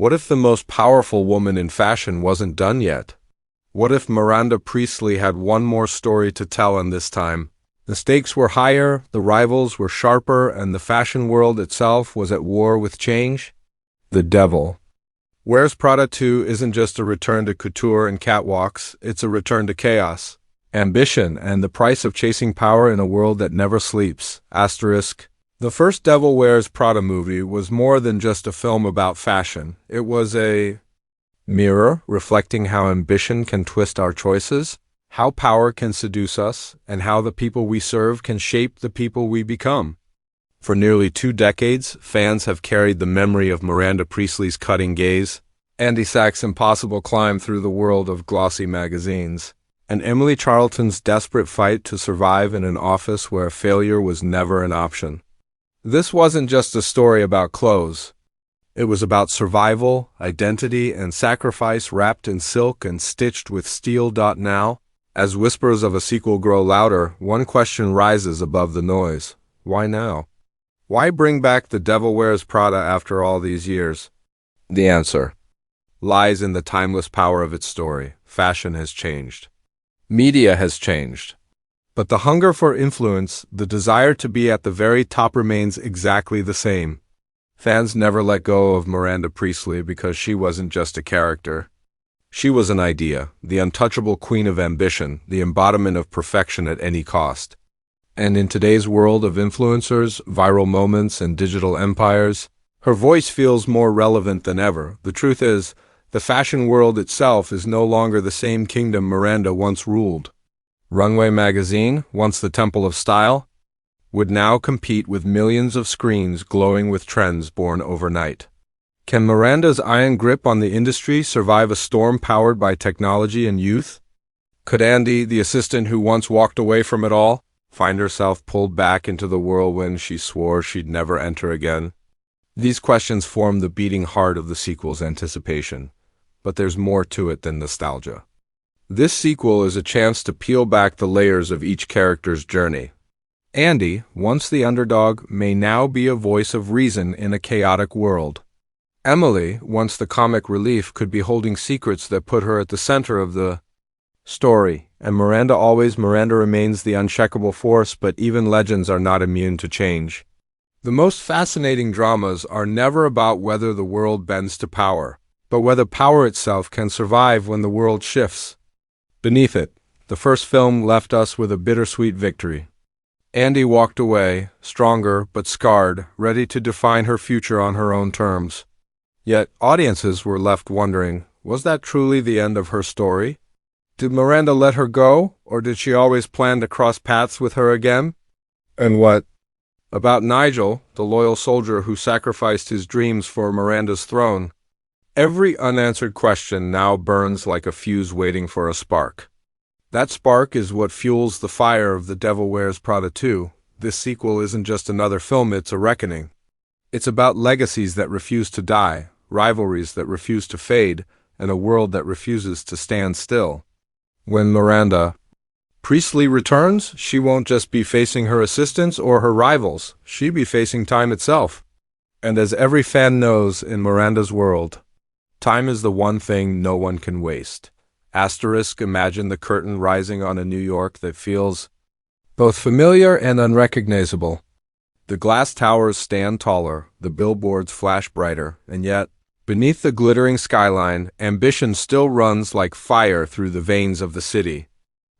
What if the most powerful woman in fashion wasn't done yet? What if Miranda Priestly had one more story to tell, and this time the stakes were higher, the rivals were sharper, and the fashion world itself was at war with change? The Devil Wears Prada 2 isn't just a return to couture and catwalks, it's a return to chaos, ambition, and the price of chasing power in a world that never sleeps. The first Devil Wears Prada movie was more than just a film about fashion. It was a mirror reflecting how ambition can twist our choices, how power can seduce us, and how the people we serve can shape the people we become. For nearly 2 decades, fans have carried the memory of Miranda Priestly's cutting gaze, Andy Sachs' impossible climb through the world of glossy magazines, and Emily Charlton's desperate fight to survive in an office where failure was never an option. This wasn't just a story about clothes. It was about survival, identity, and sacrifice wrapped in silk and stitched with steel. Now, as whispers of a sequel grow louder, one question rises above the noise. Why now? Why bring back The Devil Wears Prada after all these years? The answer lies in the timeless power of its story. Fashion has changed. Media has changed. But the hunger for influence, the desire to be at the very top remains exactly the same. Fans never let go of Miranda Priestly because she wasn't just a character. She was an idea, the untouchable queen of ambition, the embodiment of perfection at any cost. And in today's world of influencers, viral moments, and digital empires, her voice feels more relevant than ever. The truth is, the fashion world itself is no longer the same kingdom Miranda once ruled. Runway magazine, once the temple of style, would now compete with millions of screens glowing with trends born overnight. Can Miranda's iron grip on the industry survive a storm powered by technology and youth? Could Andy, the assistant who once walked away from it all, find herself pulled back into the whirlwind she swore she'd never enter again? These questions form the beating heart of the sequel's anticipation. But there's more to it than nostalgia. This sequel is a chance to peel back the layers of each character's journey. Andy, once the underdog, may now be a voice of reason in a chaotic world. Emily, once the comic relief, could be holding secrets that put her at the center of the story. And Miranda remains the uncheckable force, but even legends are not immune to change. The most fascinating dramas are never about whether the world bends to power, but whether power itself can survive when the world shifts. Beneath it, the first film left us with a bittersweet victory. Andy walked away, stronger but scarred, ready to define her future on her own terms. Yet audiences were left wondering, was that truly the end of her story? Did Miranda let her go, or did she always plan to cross paths with her again? And what about Nigel, the loyal soldier who sacrificed his dreams for Miranda's throne? Every unanswered question now burns like a fuse waiting for a spark. That spark is what fuels the fire of The Devil Wears Prada 2. This sequel isn't just another film, it's a reckoning. It's about legacies that refuse to die, rivalries that refuse to fade, and a world that refuses to stand still. When Miranda Priestly returns, she won't just be facing her assistants or her rivals, she'll be facing time itself. And as every fan knows in Miranda's world, time is the one thing no one can waste. Imagine the curtain rising on a New York that feels both familiar and unrecognizable. The glass towers stand taller, the billboards flash brighter, and yet, beneath the glittering skyline, ambition still runs like fire through the veins of the city.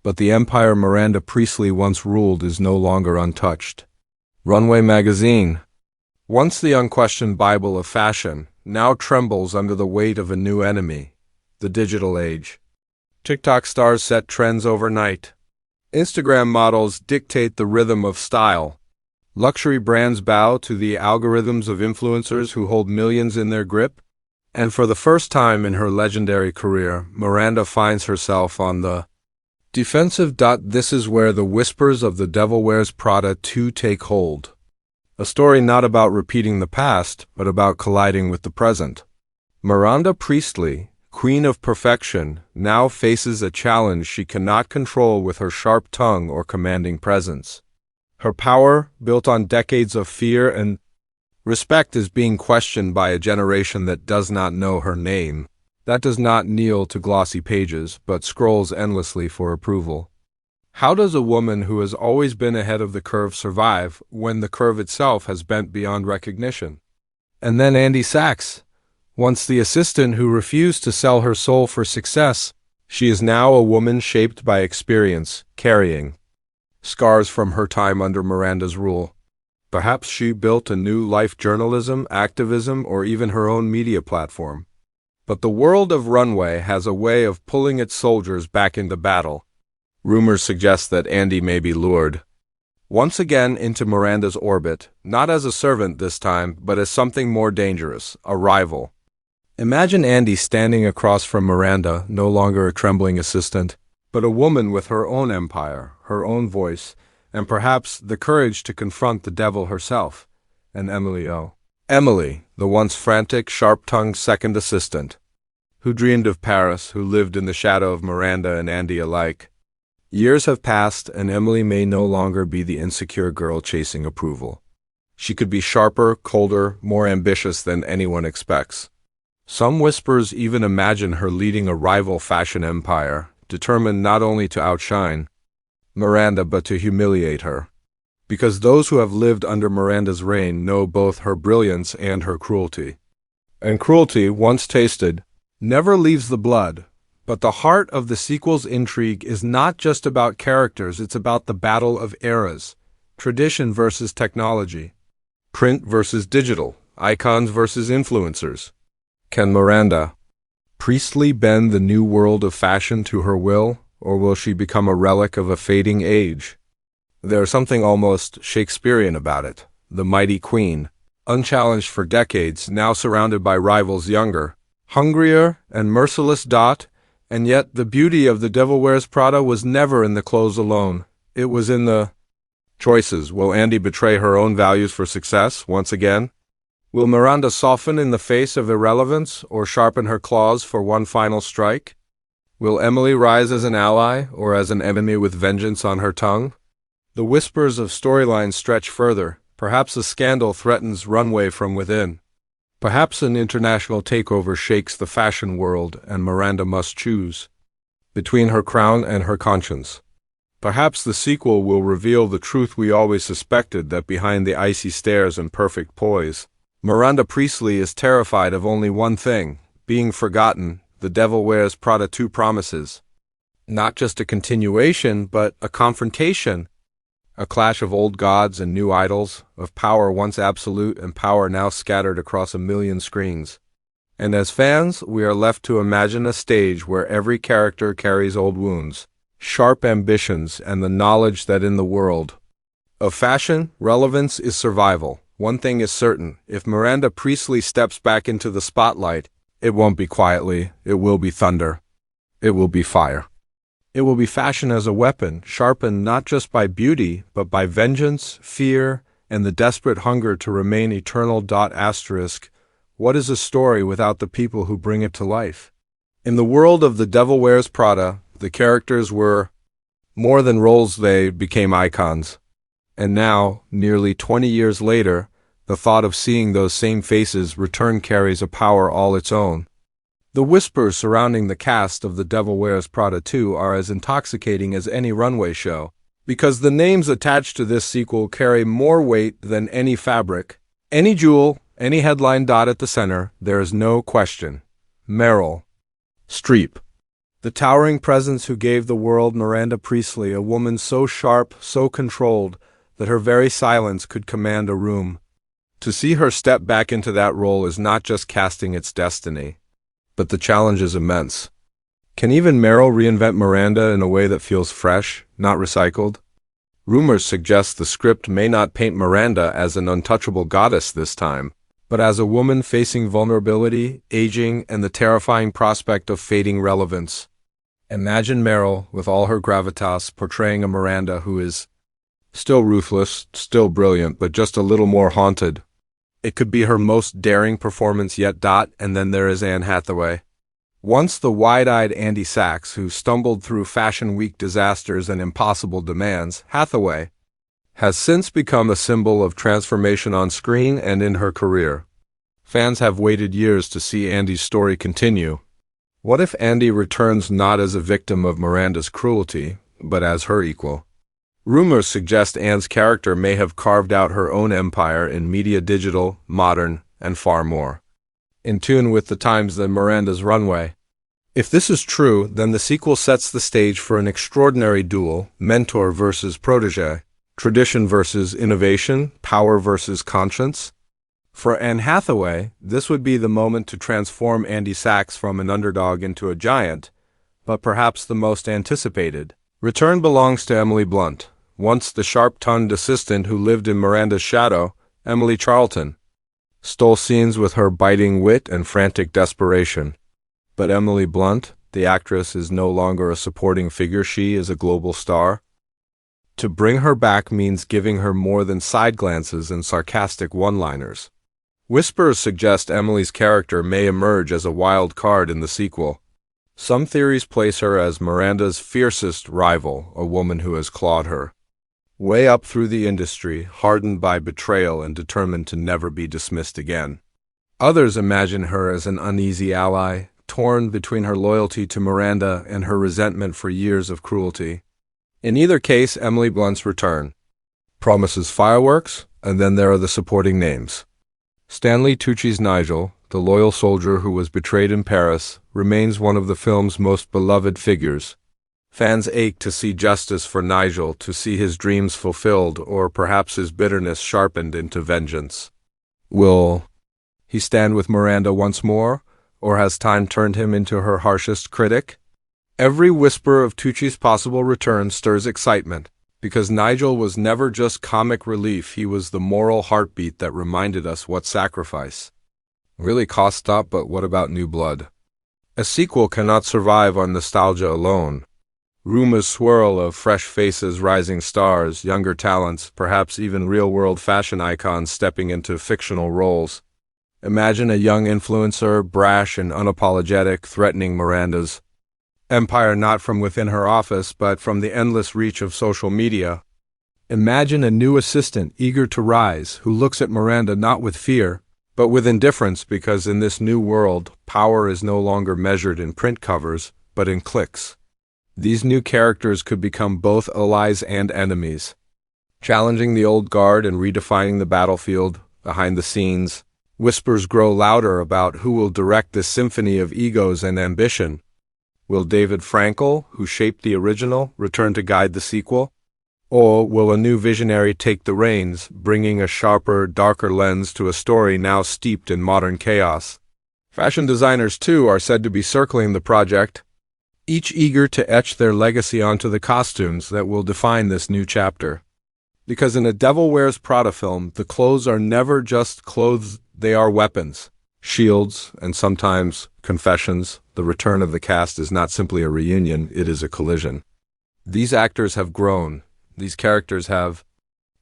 But the empire Miranda Priestly once ruled is no longer untouched. Runway magazine, once the unquestioned Bible of fashion, now trembles under the weight of a new enemy, the digital age. TikTok stars set trends overnight. Instagram models dictate the rhythm of style. Luxury brands bow to the algorithms of influencers who hold millions in their grip. And for the first time in her legendary career, Miranda finds herself on the defensive. This is where the whispers of The Devil Wears Prada 2 take hold. A story not about repeating the past, but about colliding with the present. Miranda Priestly, queen of perfection, now faces a challenge she cannot control with her sharp tongue or commanding presence. Her power, built on decades of fear and Respect is being questioned by a generation that does not know her name, that does not kneel to glossy pages, but scrolls endlessly for approval. How does a woman who has always been ahead of the curve survive when the curve itself has bent beyond recognition? And then Andy Sachs, once the assistant who refused to sell her soul for success, she is now a woman shaped by experience, carrying scars from her time under Miranda's rule. Perhaps she built a new life: journalism, activism, or even her own media platform. But the world of runway has a way of pulling its soldiers back into battle. Rumors suggest that Andy may be lured once again into Miranda's orbit, not as a servant this time, but as something more dangerous, a rival. Imagine Andy standing across from Miranda, no longer a trembling assistant, but a woman with her own empire, her own voice, and perhaps the courage to confront the devil herself, and Emily O. Emily, the once frantic, sharp-tongued second assistant, who dreamed of Paris, who lived in the shadow of Miranda and Andy alike. Years have passed, and Emily may no longer be the insecure girl chasing approval. She could be sharper, colder, more ambitious than anyone expects. Some whispers even imagine her leading a rival fashion empire, determined not only to outshine Miranda but to humiliate her. Because those who have lived under Miranda's reign know both her brilliance and her cruelty. And cruelty, once tasted, never leaves the blood. But the heart of the sequel's intrigue is not just about characters, it's about the battle of eras, tradition versus technology, print versus digital, icons versus influencers. Can Miranda Priestly bend the new world of fashion to her will, or will she become a relic of a fading age? There's something almost Shakespearean about it. The mighty queen, unchallenged for decades, now surrounded by rivals younger, hungrier, and merciless. And yet the beauty of The Devil Wears Prada was never in the clothes alone. It was in the choices. Will Andy betray her own values for success once again? Will Miranda soften in the face of irrelevance or sharpen her claws for one final strike? Will Emily rise as an ally or as an enemy with vengeance on her tongue? The whispers of storylines stretch further. Perhaps a scandal threatens runway from within. Perhaps an international takeover shakes the fashion world and Miranda must choose between her crown and her conscience. Perhaps the sequel will reveal the truth we always suspected, that behind the icy stares and perfect poise, Miranda Priestly is terrified of only one thing: being forgotten. The Devil Wears Prada 2 promises not just a continuation, but a confrontation. A clash of old gods and new idols, of power once absolute and power now scattered across a million screens. And as fans, we are left to imagine a stage where every character carries old wounds, sharp ambitions, and the knowledge that in the world of fashion, relevance is survival. One thing is certain: if Miranda Priestly steps back into the spotlight, it won't be quietly, it will be thunder. It will be fire. It will be fashion as a weapon, sharpened not just by beauty, but by vengeance, fear, and the desperate hunger to remain eternal. What is a story without the people who bring it to life? In the world of The Devil Wears Prada, the characters were more than roles, they became icons. And now, nearly 20 years later, the thought of seeing those same faces return carries a power all its own. The whispers surrounding the cast of The Devil Wears Prada 2 are as intoxicating as any runway show, because the names attached to this sequel carry more weight than any fabric, any jewel, any headline. At the center, there is no question: Meryl Streep. The towering presence who gave the world Miranda Priestly, a woman so sharp, so controlled, that her very silence could command a room. To see her step back into that role is not just casting its destiny, but the challenge is immense. Can even Meryl reinvent Miranda in a way that feels fresh, not recycled? Rumors suggest the script may not paint Miranda as an untouchable goddess this time, but as a woman facing vulnerability, aging, and the terrifying prospect of fading relevance. Imagine Meryl, with all her gravitas, portraying a Miranda who is still ruthless, still brilliant, but just a little more haunted. It could be her most daring performance yet. And then there is Anne Hathaway. Once the wide-eyed Andy Sachs, who stumbled through Fashion Week disasters and impossible demands, Hathaway has since become a symbol of transformation on screen and in her career. Fans have waited years to see Andy's story continue. What if Andy returns not as a victim of Miranda's cruelty, but as her equal? Rumors suggest Anne's character may have carved out her own empire in media, digital, modern, and far more, in tune with the times than Miranda's runway. If this is true, then the sequel sets the stage for an extraordinary duel, mentor versus protege, tradition versus innovation, power versus conscience. For Anne Hathaway, this would be the moment to transform Andy Sachs from an underdog into a giant, but perhaps the most anticipated return belongs to Emily Blunt, once the sharp-tongued assistant who lived in Miranda's shadow. Emily Charlton stole scenes with her biting wit and frantic desperation. But Emily Blunt, the actress, is no longer a supporting figure. She is a global star. To bring her back means giving her more than side glances and sarcastic one-liners. Whispers suggest Emily's character may emerge as a wild card in the sequel. Some theories place her as Miranda's fiercest rival, a woman who has clawed her way up through the industry, hardened by betrayal and determined to never be dismissed again. Others imagine her as an uneasy ally, torn between her loyalty to Miranda and her resentment for years of cruelty. In either case, Emily Blunt's return promises fireworks, and then there are the supporting names. Stanley Tucci's Nigel, the loyal soldier who was betrayed in Paris, remains one of the film's most beloved figures. Fans ache to see justice for Nigel, to see his dreams fulfilled, or perhaps his bitterness sharpened into vengeance. Will he stand with Miranda once more, or has time turned him into her harshest critic? Every whisper of Tucci's possible return stirs excitement, because Nigel was never just comic relief. He was the moral heartbeat that reminded us what sacrifice really cost up. But what about new blood? A sequel cannot survive on nostalgia alone. Rumors swirl of fresh faces, rising stars, younger talents, perhaps even real-world fashion icons stepping into fictional roles. Imagine a young influencer, brash and unapologetic, threatening Miranda's empire not from within her office, but from the endless reach of social media. Imagine a new assistant, eager to rise, who looks at Miranda not with fear, but with indifference, because in this new world, power is no longer measured in print covers, but in clicks. These new characters could become both allies and enemies, challenging the old guard and redefining the battlefield. Behind the scenes, whispers grow louder about who will direct this symphony of egos and ambition. Will David Frankel, who shaped the original, return to guide the sequel? Or will a new visionary take the reins, bringing a sharper, darker lens to a story now steeped in modern chaos? Fashion designers, too, are said to be circling the project, each eager to etch their legacy onto the costumes that will define this new chapter. Because in a Devil Wears Prada film, the clothes are never just clothes, they are weapons, shields, and sometimes confessions. The return of the cast is not simply a reunion, it is a collision. These actors have grown, these characters have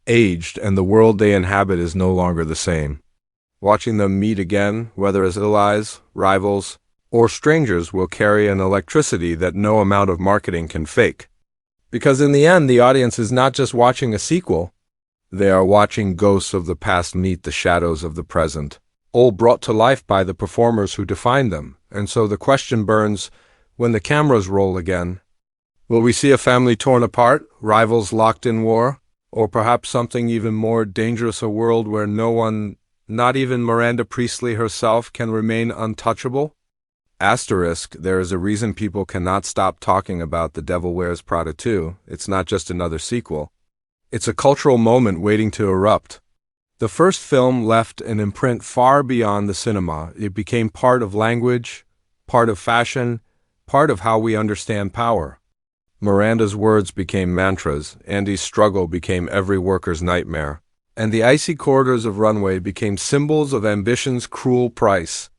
aged, and the world they inhabit is no longer the same. Watching them meet again, whether as allies, rivals, or strangers, will carry an electricity that no amount of marketing can fake. Because in the end, the audience is not just watching a sequel, they are watching ghosts of the past meet the shadows of the present, all brought to life by the performers who defined them. And so the question burns when the cameras roll again. Will we see a family torn apart, rivals locked in war, or perhaps something even more dangerous, a world where no one, not even Miranda Priestly herself, can remain untouchable? Asterisk, there is a reason people cannot stop talking about The Devil Wears Prada 2. It's not just another sequel. It's a cultural moment waiting to erupt. The first film left an imprint far beyond the cinema. It became part of language, part of fashion, part of how we understand power. Miranda's words became mantras, Andy's struggle became every worker's nightmare, and the icy corridors of runway became symbols of ambition's cruel price.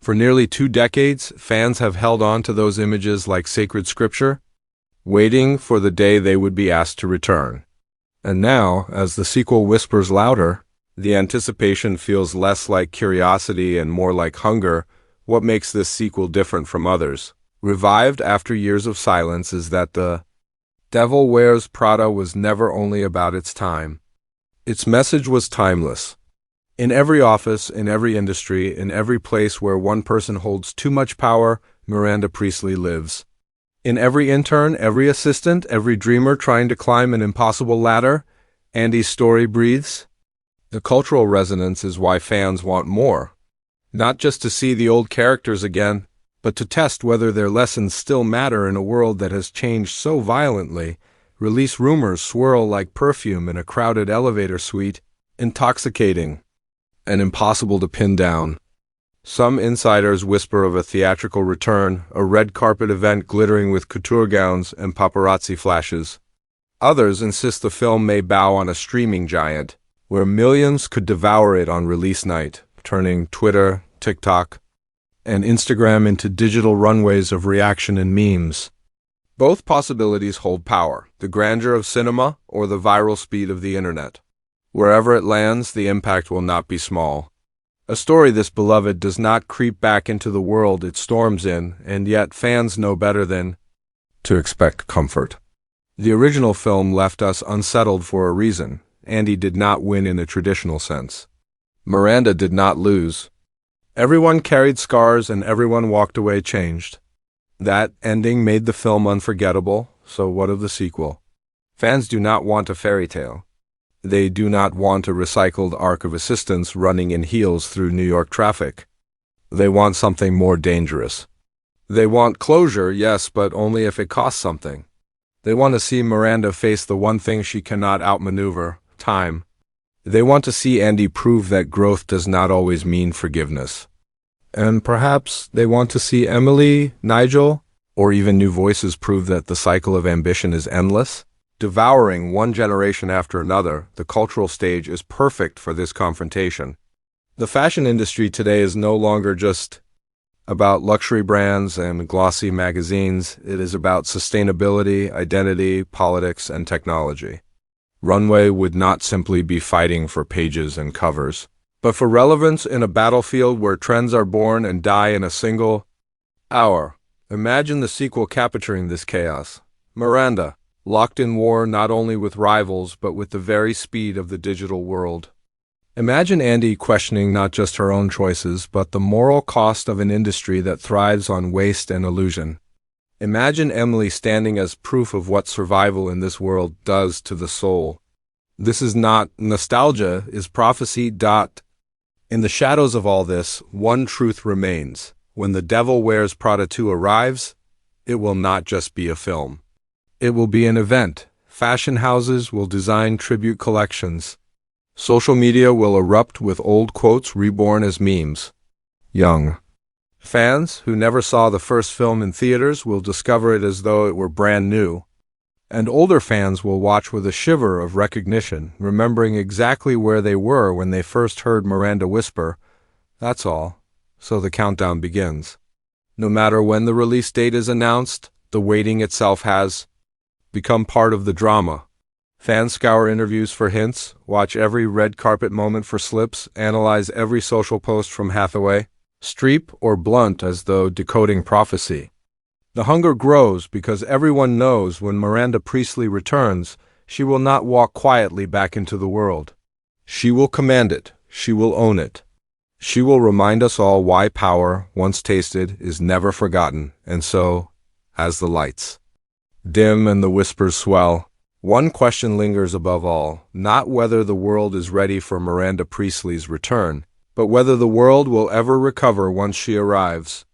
For nearly 2 decades, fans have held on to those images like sacred scripture, waiting for the day they would be asked to return. And now, as the sequel whispers louder, the anticipation feels less like curiosity and more like hunger. What makes this sequel different from others, revived after years of silence, is that the Devil Wears Prada was never only about its time. Its message was timeless. In every office, in every industry, in every place where one person holds too much power, Miranda Priestly lives. In every intern, every assistant, every dreamer trying to climb an impossible ladder, Andy's story breathes. The cultural resonance is why fans want more. Not just to see the old characters again, but to test whether their lessons still matter in a world that has changed so violently. Release rumors swirl like perfume in a crowded elevator suite, intoxicating and impossible to pin down. Some insiders whisper of a theatrical return, a red carpet event glittering with couture gowns and paparazzi flashes. Others insist the film may bow on a streaming giant, where millions could devour it on release night, turning Twitter, TikTok, and Instagram into digital runways of reaction and memes. Both possibilities hold power, the grandeur of cinema or the viral speed of the internet. Wherever it lands, the impact will not be small. A story this beloved does not creep back into the world it storms in, and yet fans know better than to expect comfort. The original film left us unsettled for a reason. Andy did not win in a traditional sense. Miranda did not lose. Everyone carried scars and everyone walked away changed. That ending made the film unforgettable, so what of the sequel? Fans do not want a fairy tale. They do not want a recycled arc of assistants running in heels through New York traffic. They want something more dangerous. They want closure, yes, but only if it costs something. They want to see Miranda face the one thing she cannot outmaneuver, time. They want to see Andy prove that growth does not always mean forgiveness. And perhaps they want to see Emily, Nigel, or even new voices prove that the cycle of ambition is endless. Devouring one generation after another, the cultural stage is perfect for this confrontation. The fashion industry today is no longer just about luxury brands and glossy magazines. It is about sustainability, identity, politics, and technology. Runway would not simply be fighting for pages and covers, but for relevance in a battlefield where trends are born and die in a single hour. Imagine the sequel capturing this chaos. Miranda, locked in war not only with rivals but with the very speed of the digital world. Imagine Andy questioning not just her own choices but the moral cost of an industry that thrives on waste and illusion. Imagine Emily standing as proof of what survival in this world does to the soul. This is not nostalgia, is prophecy. In the shadows of all this, one truth remains. When The Devil Wears Prada 2 arrives, it will not just be a film. It will be an event. Fashion houses will design tribute collections. Social media will erupt with old quotes reborn as memes. Young fans who never saw the first film in theaters will discover it as though it were brand new. And older fans will watch with a shiver of recognition, remembering exactly where they were when they first heard Miranda whisper, "That's all." So the countdown begins. No matter when the release date is announced, the waiting itself has become part of the drama. Fans scour interviews for hints, watch every red carpet moment for slips, analyze every social post from Hathaway, Streep, or Blunt as though decoding prophecy. The hunger grows because everyone knows when Miranda Priestly returns, she will not walk quietly back into the world. She will command it. She will own it. She will remind us all why power, once tasted, is never forgotten, and so, as the lights dim and the whispers swell, one question lingers above all, not whether the world is ready for Miranda Priestly's return, but whether the world will ever recover once she arrives.